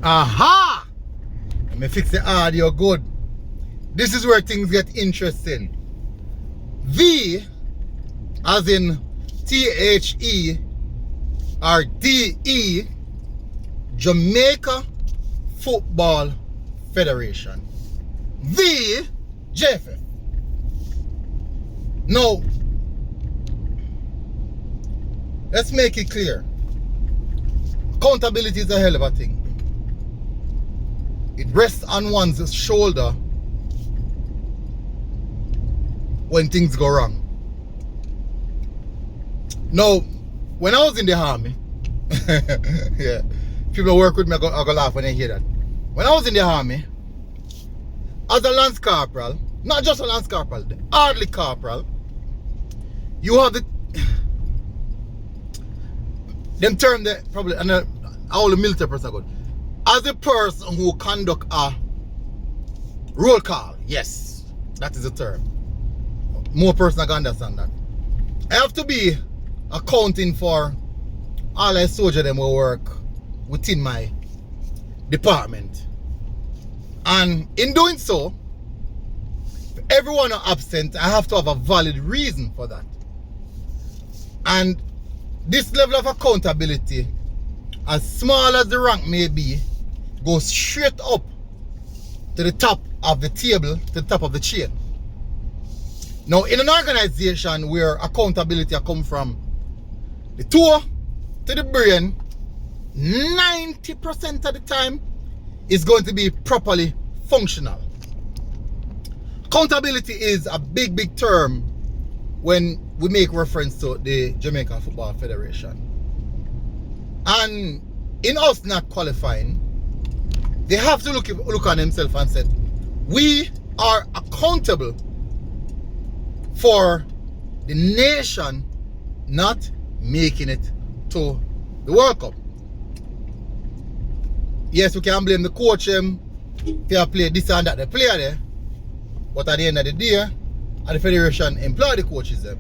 Aha! Let me fix the audio good. This is where things get interesting. V as in THE or DE, Jamaica Football Federation. V JFF. Now, let's make it clear. Accountability is a hell of a thing. It rests on one's shoulder when things go wrong. Now, when I was in the army, yeah, people who work with me, I go laugh when they hear that. When I was in the army, as a lance corporal, not just a lance corporal, the hardly corporal, you have the them term that probably, and all the military person good, as a person who conduct a roll call. Yes, that is the term. More person can understand that. I have to be accounting for all the soldiers them who work within my department. And in doing so, if everyone are absent, I have to have a valid reason for that. And this level of accountability, as small as the rank may be, goes straight up to the top of the table, to the top of the chain. Now, in an organization where accountability comes from the toe to the brain, 90% of the time is going to be properly functional. Accountability is a big term when we make reference to the Jamaica Football Federation. And in us not qualifying, they have to look on themselves and say, we are accountable for the nation not making it to the World Cup. Yes, we can blame the coach if they play this and that, the player there. But at the end of the day, the federation employ the coaches them.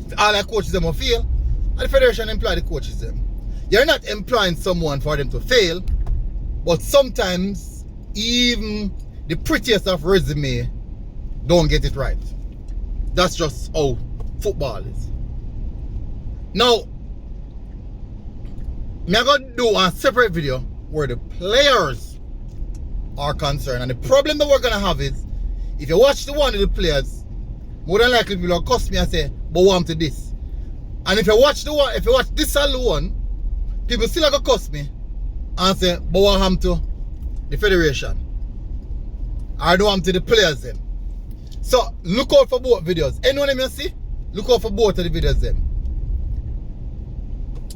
If all the coaches them will fail, and the federation employ the coaches them. You're not employing someone for them to fail, but sometimes even the prettiest of resume don't get it right. That's just how football is. Now, I'm going to do a separate video where the players are concerned. And the problem that we're going to have is, if you watch the one of the players, more than likely people will cuss me and say, but what to this? And if you watch the one, if you watch this alone, people still going to cuss me and say, but what happened to the federation? I don't want to the players then. So look out for both videos. Anyone of you see? Look out for both of the videos then.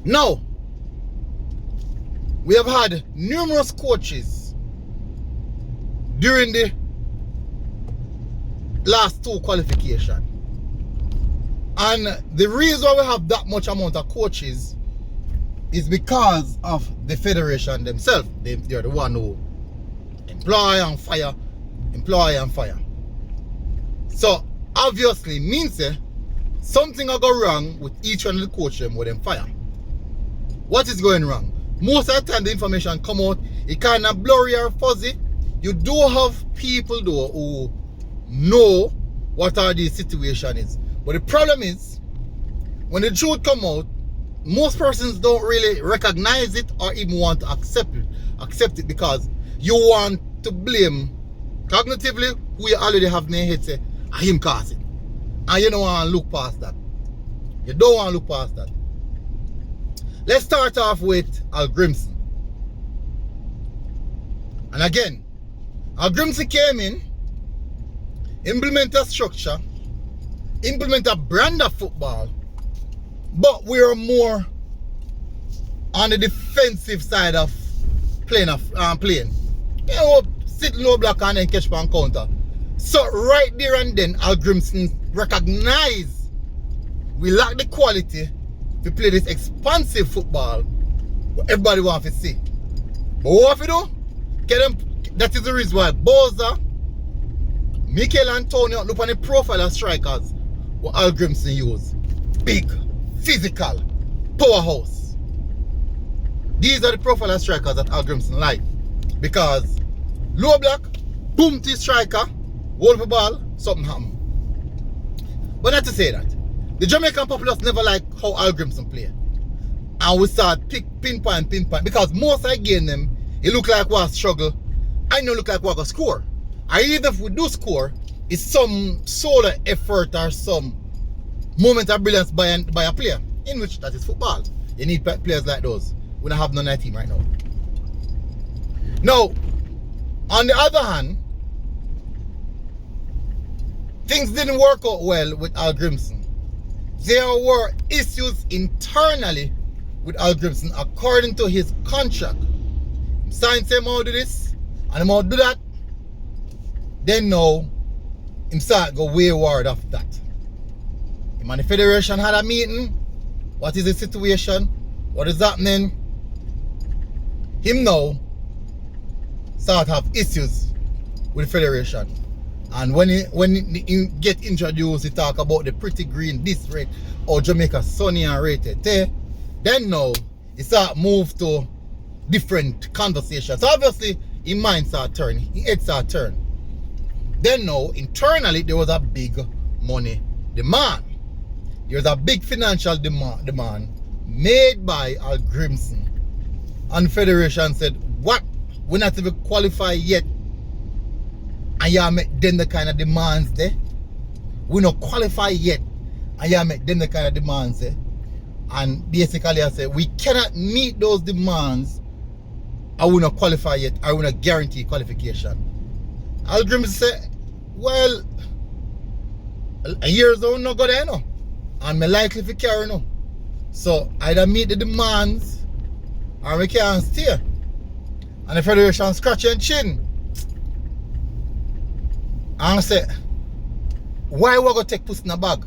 Now, we have had numerous coaches during the last two qualifications. And the reason why we have that much amount of coaches is because of the federation themselves. They're the one who employ and fire. So obviously means something will go wrong with each one of the coaches with them fire. What is going wrong? Most of the time the information come out, it kind of blurry or fuzzy. You do have people though who know what are these situations is. But the problem is, when the truth come out, most persons don't really recognize it or even want to accept it because you want to blame cognitively who you already have in your head say, him cause it. And you don't want to look past that. You don't want to look past that. Let's start off with Grimson. And again, Grimson came in, implement a structure, implement a brand of football, but we are more on the defensive side of playing. You know, sit low block and then catch on counter. So right there and then, Grimson recognize we lack the quality to play this expansive football what everybody wants to see. But what if you do? Get them. That is the reason why Boza, Mikel Antonio, look on the profile of strikers what Grimson use. Big, physical, powerhouse. These are the profile of strikers that Al Grimson like. Because low block, boom to striker, hold the ball, something happen. But not to say that. The Jamaican populace never like how Al Grimson play. And we start pinpoint. Because most again them, it look like we struggle. I know look like we gonna score. And even if we do score, it's some solo effort or some moment of brilliance by a player. In which that is football. You need players like those. We don't have none of that team right now. Now, on the other hand, things didn't work out well with Al Grimson. There were issues internally with Al Grimson according to his contract. He signed him out do this and him out do that. Then now, him start go wayward after that. Him and the federation had a meeting. What is the situation? What is happening? Him now start have issues with the federation. And when he get introduced, he talk about the pretty green, this rate, or Jamaica sunny and rated there. Then now, he start move to different conversations. So obviously, his mind start turn, his head start turn. Then now, internally, there was a big money demand. There was a big financial demand made by Al Grimson. And the federation said, what? We're not even qualified yet. And you make them the kind of demands there. We're not qualified yet. And you make them the kind of demands there. And basically I said, we cannot meet those demands. I will not qualify yet. I will not guarantee qualification. Al Grimson said, well, a year's old not go there no. And me likely to carry no. So either meet the demands or we can't stay. And the federation scratch and chin. And I said, why we go take puss in a bag?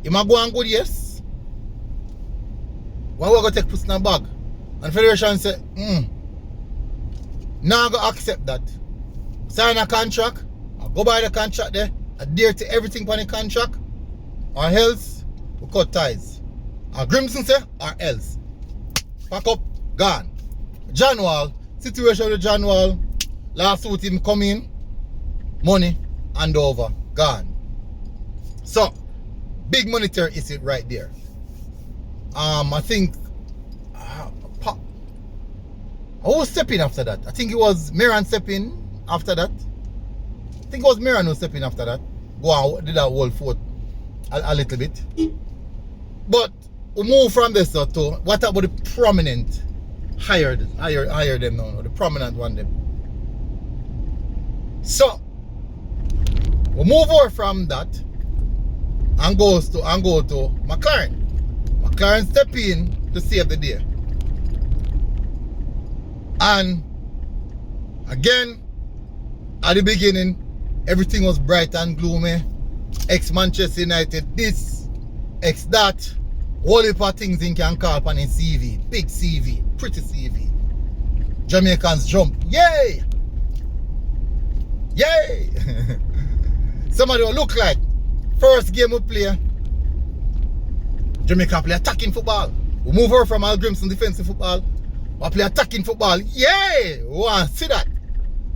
You might go and good, yes. Why we go take puss in a bag? And the federation said, now I go accept that. Sign a contract, I go by the contract there, adhere to everything on the contract, or else we cut ties. And Grimson say, or else. Pack up, gone. John Wall, situation with John Wall, last week him come in, money, hand over, gone. So, big monetary issue right there. I think, who was stepping after that? I think it was Miran stepping after that. I think it was Miran who stepping after that. Go on, did that whole foot a little bit. But we move from this to what about the prominent hire them now, the prominent one them. So we move over from that and go to McLaren. McLaren step in to save the day. And again, at the beginning, everything was bright and gloomy. Ex-Manchester United, this, ex that, whole heap of things in can call upon in CV. Big CV, pretty CV. Jamaicans jump, yay! Yay! Somebody will look like, first game we play, Jamaica play attacking football. We move over from Al Grimson defensive football. We play attacking football. Yay! We want to see that.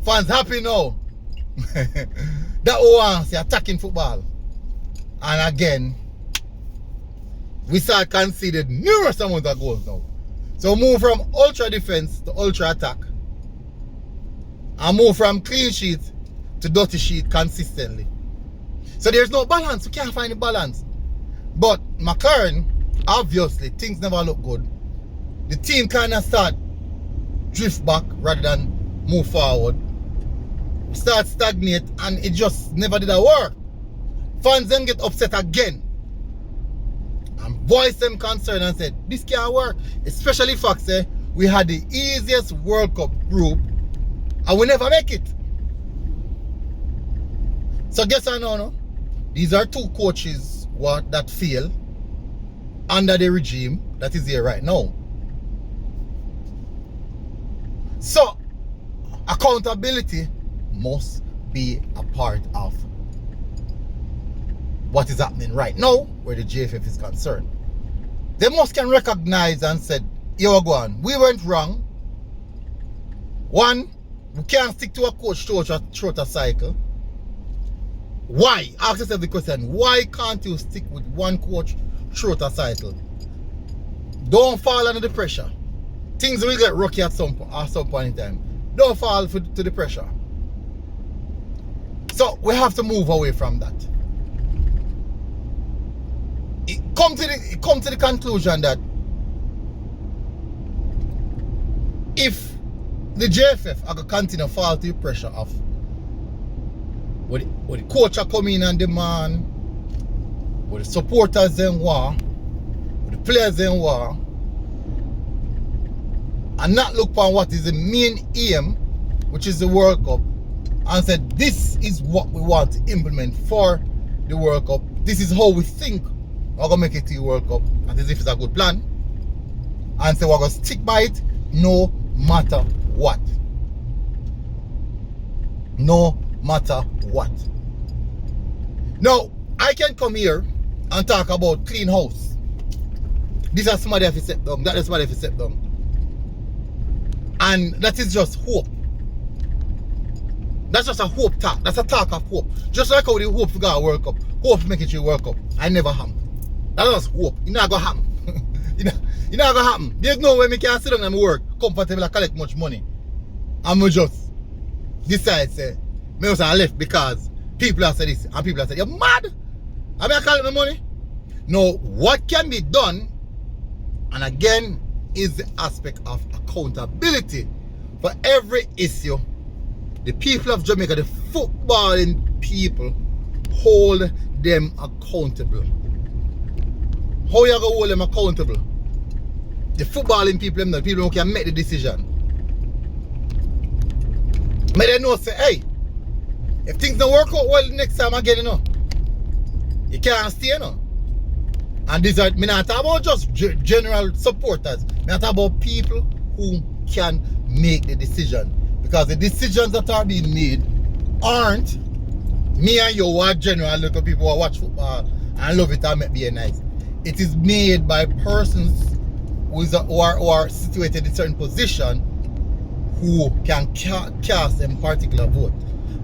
Fans happy now. That we want to see attacking football. And again, we start conceded numerous amounts of goals now. So move from ultra defense to ultra attack. And move from clean sheet to dirty sheet consistently. So there's no balance. We can't find the balance. But McLaren, obviously, things never look good. The team kind of start drift back rather than move forward. Start stagnate and it just never did work. Fans then get upset again and voice them concern and said, this can't work. Especially Fox say we had the easiest World Cup group and we never make it. So guess I know, no? These are two coaches that fail under the regime that is here right now. So accountability must be a part of what is happening right now where the JFF is concerned. They must can recognize and said you are going. We went wrong. One, we can't stick to a coach throughout a cycle. Why? Ask yourself the question, why can't you stick with one coach throughout a cycle? Don't fall under the pressure. Things will get rocky at some point in time. Don't fall to the pressure. So we have to move away from that. It come to the conclusion that if the JFF are going to continue to fall to the pressure of what the coach are coming in and demand, what the supporters then want, what the players then want, and not look for what is the main aim, which is the World Cup, and said this is what we want to implement for the World Cup. This is how we think we're going to make it to the World Cup, and as if it's a good plan, and say we're going to stick by it no matter what. No matter what. Now, I can come here and talk about clean house. This is somebody have to step down, that is somebody have to step down. And that is just hope. That's just a hope talk. That's a talk of hope. Just like how we hope to go a World Cup. Hope to make it to the World Cup. I never happen. That's just hope. It's not going to happen. It's not going to happen. There's no way I can sit down and work comfortable and collect much money. And I just decide, say, I left because people have said this and people have said, you're mad? I mean, I collect my money. Now, what can be done, and again, is the aspect of accountability for every issue. The people of Jamaica, the footballing people, hold them accountable. How you going to hold them accountable? The footballing people, the people who can make the decision. May they know, say, hey, if things don't work out well next time again, you can't stay, And these are, me not talk about just general supporters. Me not talk about people who can make the decision. Because the decisions that are being made aren't me and you who are general little people who watch football and love it and make it nice. It is made by persons who are situated in a certain position who can cast a particular vote.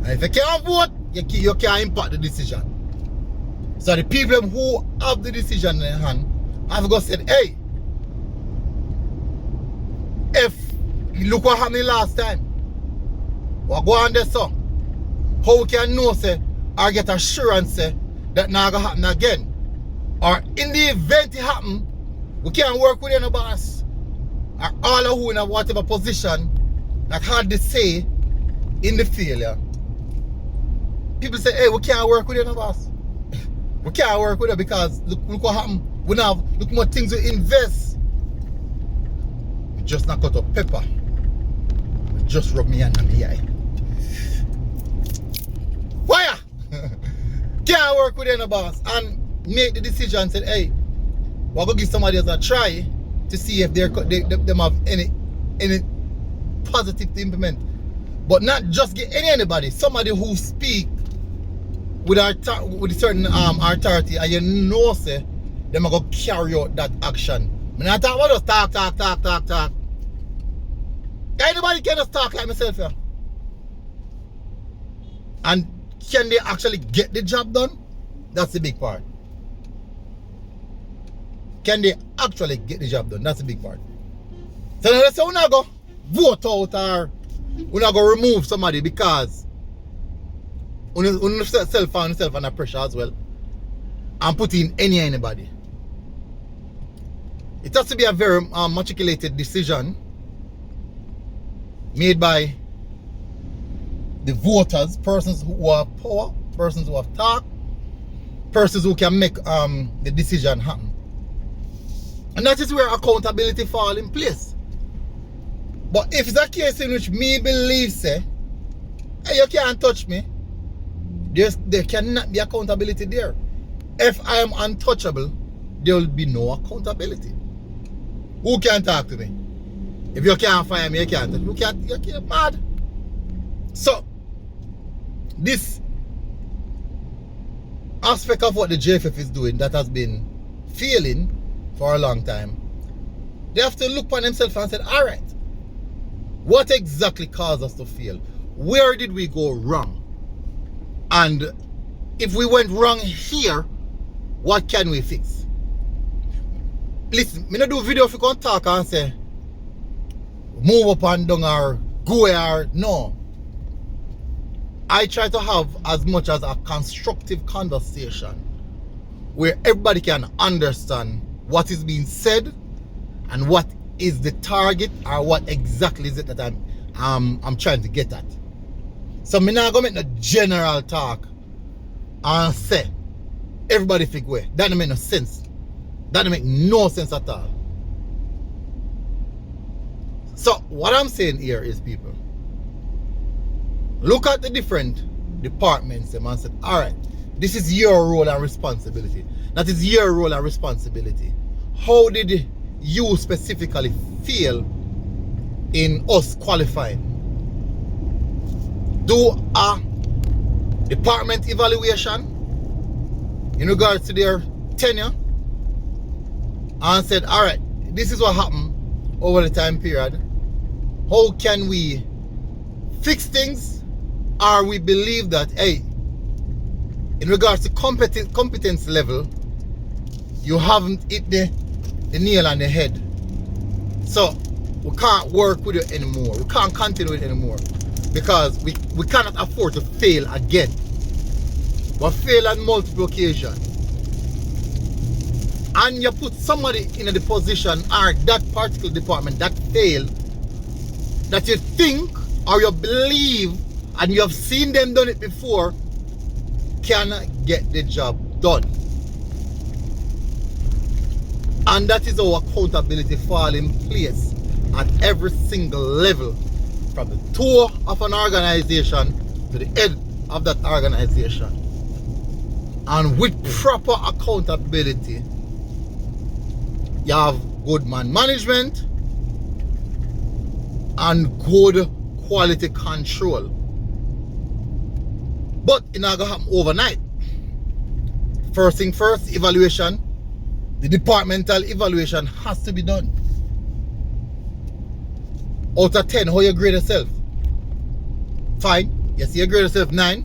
And if you can't vote, you can't impact the decision. So the people who have the decision in their hand have got said, hey, if you look what happened last time, what go on there, so how we can know, say, or get assurance, say, that not going to happen again? Or in the event it happen, we can't work with any boss. Or all of who in a whatever position that had the say in the failure. People say, hey, we can't work with any boss. We can't work with it because look what happened. We now have look more things we invest. We just not cut up pepper. We just rub me hand on the eye. Why? Can't work with any boss and make the decision. Said, hey, we're gonna give somebody else a try to see if they have any positive to implement. But not just get anybody. Somebody who speak with a certain authority, and you know, say, them are going to carry out that action. I'm not talking about just talk. Anybody can just talk like myself here. And can they actually get the job done? That's the big part. Can they actually get the job done? That's the big part. So now let's say we're not going to vote out or we're not going to remove somebody because we self under pressure as well and put in anybody. It has to be a very matriculated decision made by the voters, persons who have power, persons who have talk, persons who can make the decision happen. And that is where accountability falls in place. But if it's a case in which me believe, say, hey, you can't touch me, there cannot be accountability there. If I am untouchable, there will be no accountability. Who can talk to me? If you can't fire me, you can't touch me. You're mad. So, this aspect of what the JFF is doing that has been failing for a long time They have to look on themselves and say, all right, what exactly caused us to fail? Where did we go wrong? And if we went wrong here, what can we fix? Listen, me not do a video if you can talk and say, move up and down or go here. No. I try to have as much as a constructive conversation where everybody can understand what is being said and what is the target or what exactly is it that I'm trying to get at. So me not gonna make no general talk and say everybody think way. That don't make no sense. That don't make no sense at all. So what I'm saying here is, people, look at the different departments and say, all right, this is your role and responsibility. That is your role and responsibility. How did you specifically feel in us qualifying? Do a department evaluation in regards to their tenure and said, all right, this is what happened over the time period. How can we fix things? Or we believe that, hey, in regards to competence level, you haven't hit the nail on the head. So we can't work with it anymore. We can't continue with it anymore. Because we cannot afford to fail again. We fail on multiple occasions. And you put somebody in the position or that particular department that failed, that you think or you believe and you have seen them done it before, cannot get the job done. And that is how accountability fall in place at every single level, from the toe of an organization to the head of that organization. And with proper accountability, you have good man management and good quality control. But it's not going to happen overnight. First thing first, evaluation. The departmental evaluation has to be done. Out of 10, how you grade yourself? Fine. Yes, you grade yourself 9.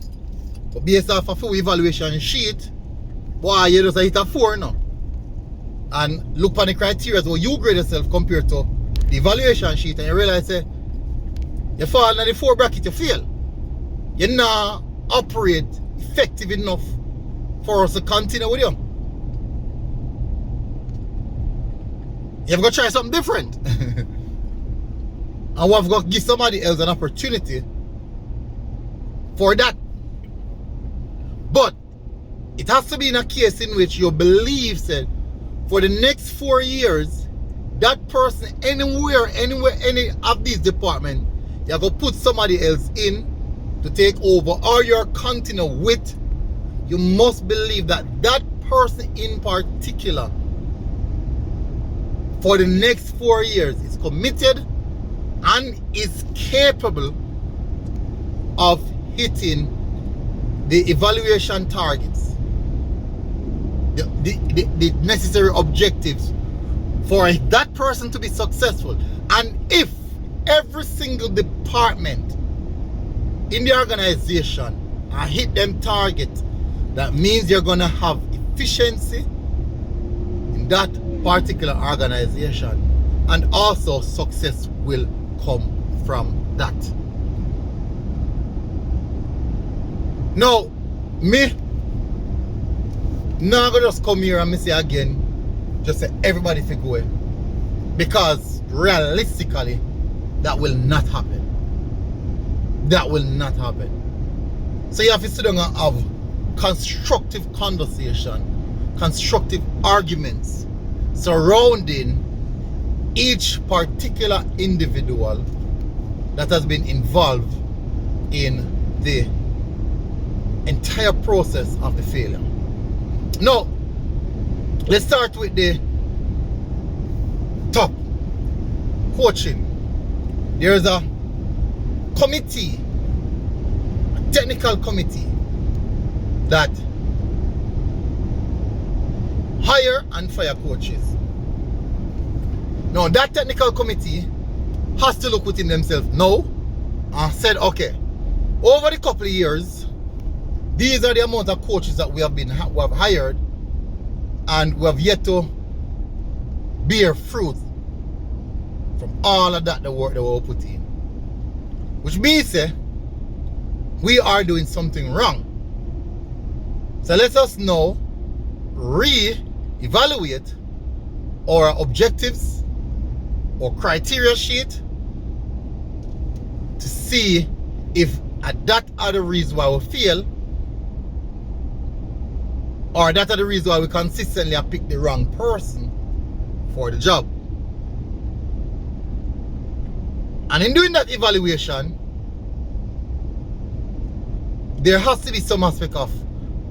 But based off a full evaluation sheet, boy, you just hit a 4 now. And look on the criteria where you grade yourself compared to the evaluation sheet, and you realize say, you fall in the 4 bracket, you fail. You not operate effective enough for us to continue with you. You've got to try something different. And we've got to give somebody else an opportunity for that. But it has to be in a case in which you believe said for the next 4 years, that person anywhere, any of these departments, you're going to put somebody else in to take over, or you're continue with, you must believe that that person in particular for the next 4 years is committed and is capable of hitting the evaluation targets, the necessary objectives for that person to be successful. And if every single department in the organization hit them targets, that means you're gonna have efficiency in that particular organization, and also success will come from that. Now, me not gonna just come here and me say again, just say everybody think away, because realistically that will not happen. That will not happen. So you have to sit down and have constructive conversation, constructive arguments surrounding each particular individual that has been involved in the entire process of the failure. Now, let's start with the top coaching. There's a committee, a technical committee that hire and fire coaches. Now that technical committee has to look within themselves now and said, okay, over the couple of years, these are the amount of coaches that we have hired, and we have yet to bear fruit from all of that, the work that we put in. Which means we are doing something wrong. So let us now re-evaluate our objectives or criteria sheet to see if that are the reasons why we fail, or that are the reasons why we consistently have picked the wrong person for the job. And in doing that evaluation, there has to be some aspect of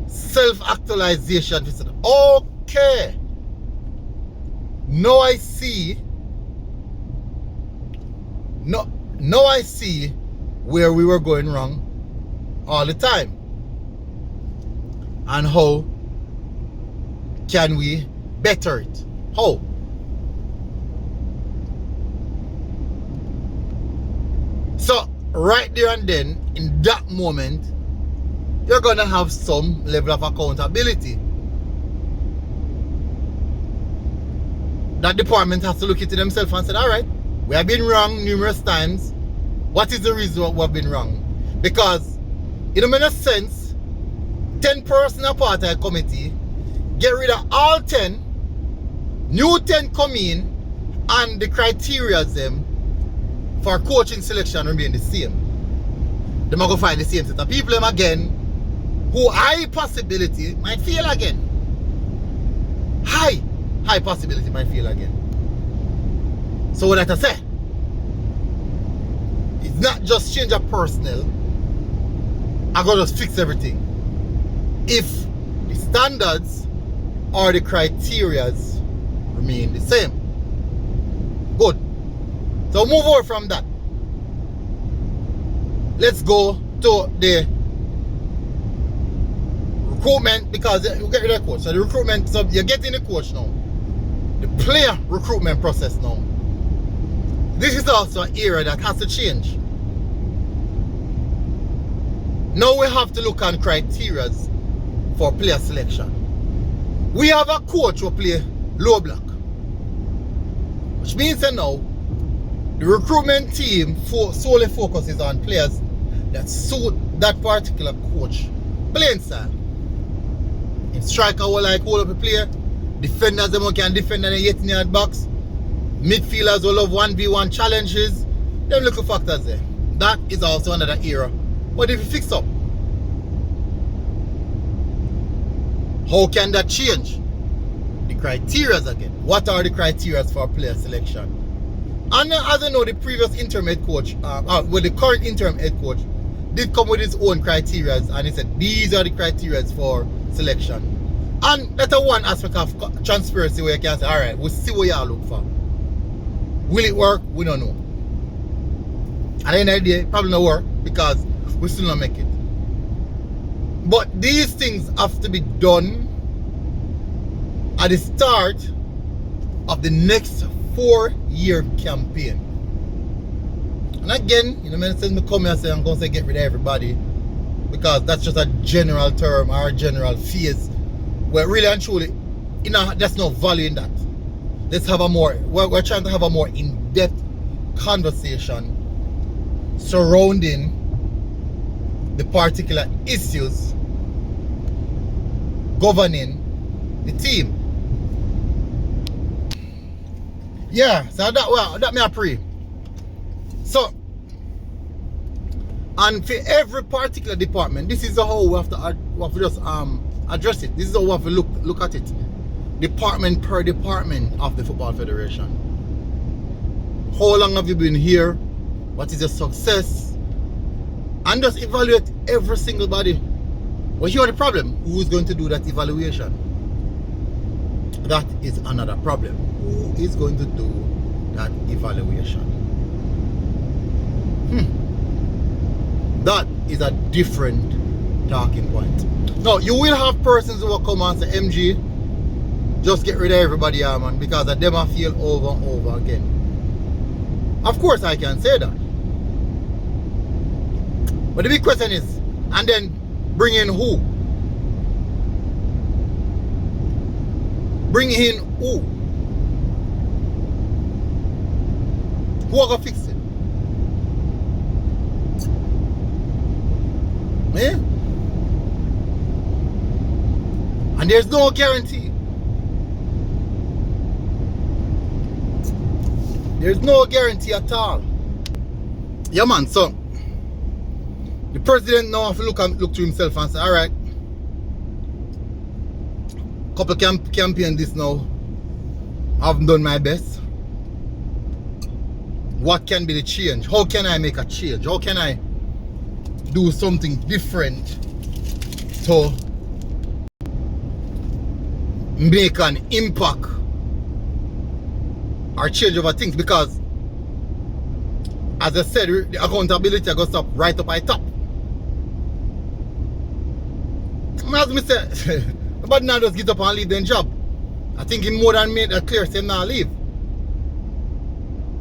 self-actualization. Okay, now I see where we were going wrong all the time, and how can we better it? How? So right there and then, in that moment, you're gonna have some level of accountability. That department has to look into themselves and say, all right, we have been wrong numerous times. What is the reason why we have been wrong? Because it don't make no sense 10 person a part of a committee, get rid of all 10, new 10 come in, and the criteria them for coaching selection remain the same. They might go find the same set of people them again, who high possibility might fail again. High possibility might fail again. So what I say, it's not just change of personnel, I gotta just fix everything. If the standards or the criterias remain the same. Good. So move on from that. Let's go to the recruitment, because you get rid of the coach. So the recruitment, so you're getting the coach now. The player recruitment process now. This is also an area that has to change. Now we have to look at criteria for player selection. We have a coach who play low block, which means that now the recruitment team solely focuses on players that suit that particular coach playing style. In striker will like hold up a player, defenders them can defend and get in the box, midfielders will love 1v1 challenges, them little factors there. That is also another area. But if you fix up, how can that change? The criteria again. What are the criteria for player selection? And as I know, the previous interim head coach, the current interim head coach, did come with his own criteria, and he said these are the criteria for selection. And that's a one aspect of transparency where you can say, all right, we'll see what y'all look for. Will it work? We don't know. At the end of the day, probably not work because we still not make it. But these things have to be done at the start of the next 4-year campaign. And again, you know, when I say me come here and say I'm going to say get rid of everybody, because that's just a general term or a general phase where really and truly, you know, there's no value in that. Let's have a more, we're trying to have a more in-depth conversation surrounding the particular issues governing the team. Yeah, so that me I pray. So, and for every particular department, this is how we have to just address it. This is how we have to look at it. Department per department of the Football Federation. How long have you been here? What is your success? And just evaluate every single body. Well, here's the problem. Who is going to do that evaluation? That is another problem. Who is going to do that evaluation? That is a different talking point. Now, you will have persons who will come and say, MG, just get rid of everybody, man, because of them I feel over and over again. Of course I can say that. But the big question is, and then bring in who? Bring in who? Who are gonna fix it? Eh? And there's no guarantee. There's no guarantee at all. Yeah, man, so the president now have to look to himself and say, alright, couple campaign this now, I've done my best. What can be the change? How can I make a change? How can I do something different to make an impact or change over things? Because as I said, the accountability goes up right up at top. As me say, nobody now just get up and leave their job. I think he more than made that clear, say now leave.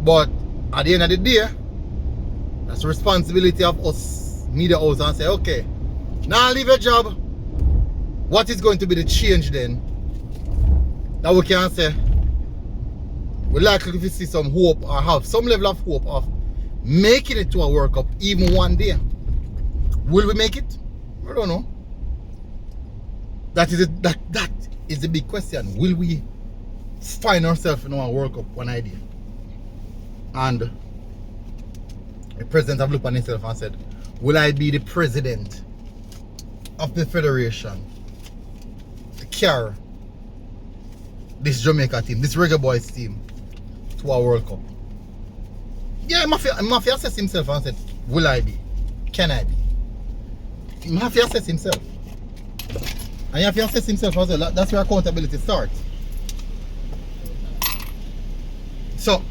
But at the end of the day, that's the responsibility of us, media house, and say, okay, now leave your job. What is going to be the change then? That we can say, we're likely to see some hope or have some level of hope of making it to a World Cup even one day. Will we make it? I don't know. That is the big question. Will we find ourselves in our World Cup one idea? And the president have looked at himself and said, will I be the president of the federation to carry this Jamaica team, this Reggae Boys team to our World Cup? Yeah, he have to assess himself and said, will I be? Can I be? He have to assess himself. And you have to assess himself as well. That's where accountability starts. So,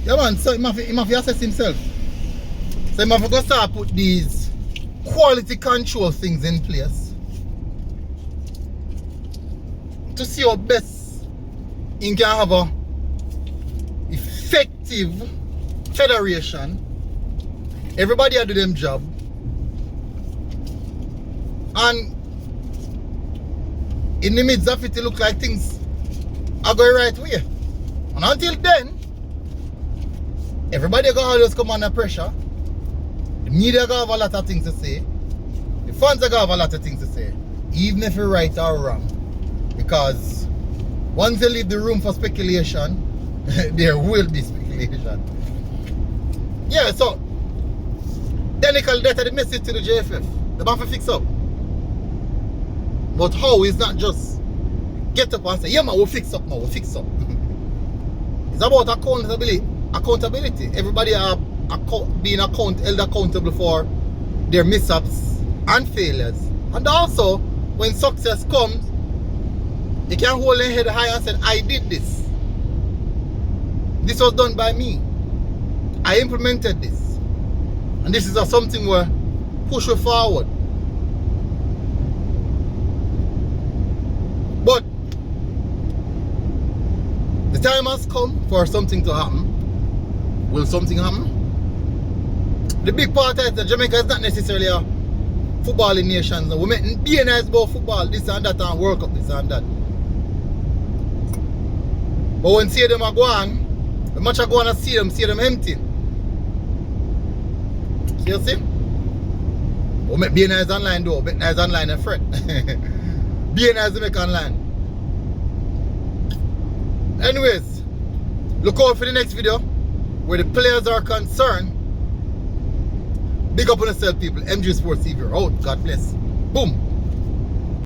yeah, man, so he have to assess himself. So he have to start put these quality control things in place to see how best he can have a effective federation. Everybody do them job, and in the midst of it, it look like things are going right way. And until then, everybody gonna always come under pressure. The media gonna have a lot of things to say. The fans are gonna have a lot of things to say, even if you're right or wrong. Because once they leave the room for speculation, there will be speculation. Yeah, so technically that's the message to the JFF. The man for fix up. But how is not just get up and say, yeah man, we'll fix up now, we'll fix up. It's about accountability. Everybody are being held accountable for their mishaps and failures. And also, when success comes, you can hold their head high and say, I did this. This was done by me. I implemented this. And this is something where push you forward. But the time has come for something to happen. Will something happen? The big part is that Jamaica is not necessarily a footballing nation. We make be nice about football, this and that, and World Cup, this and that. But when see them are going, the match are going to see them empty. See you see? We make be nice online though, make nice online and fret. Be nice to make online. Anyways, look out for the next video where the players are concerned. Big up on yourself, people. MG Sports TV out. God bless. Boom.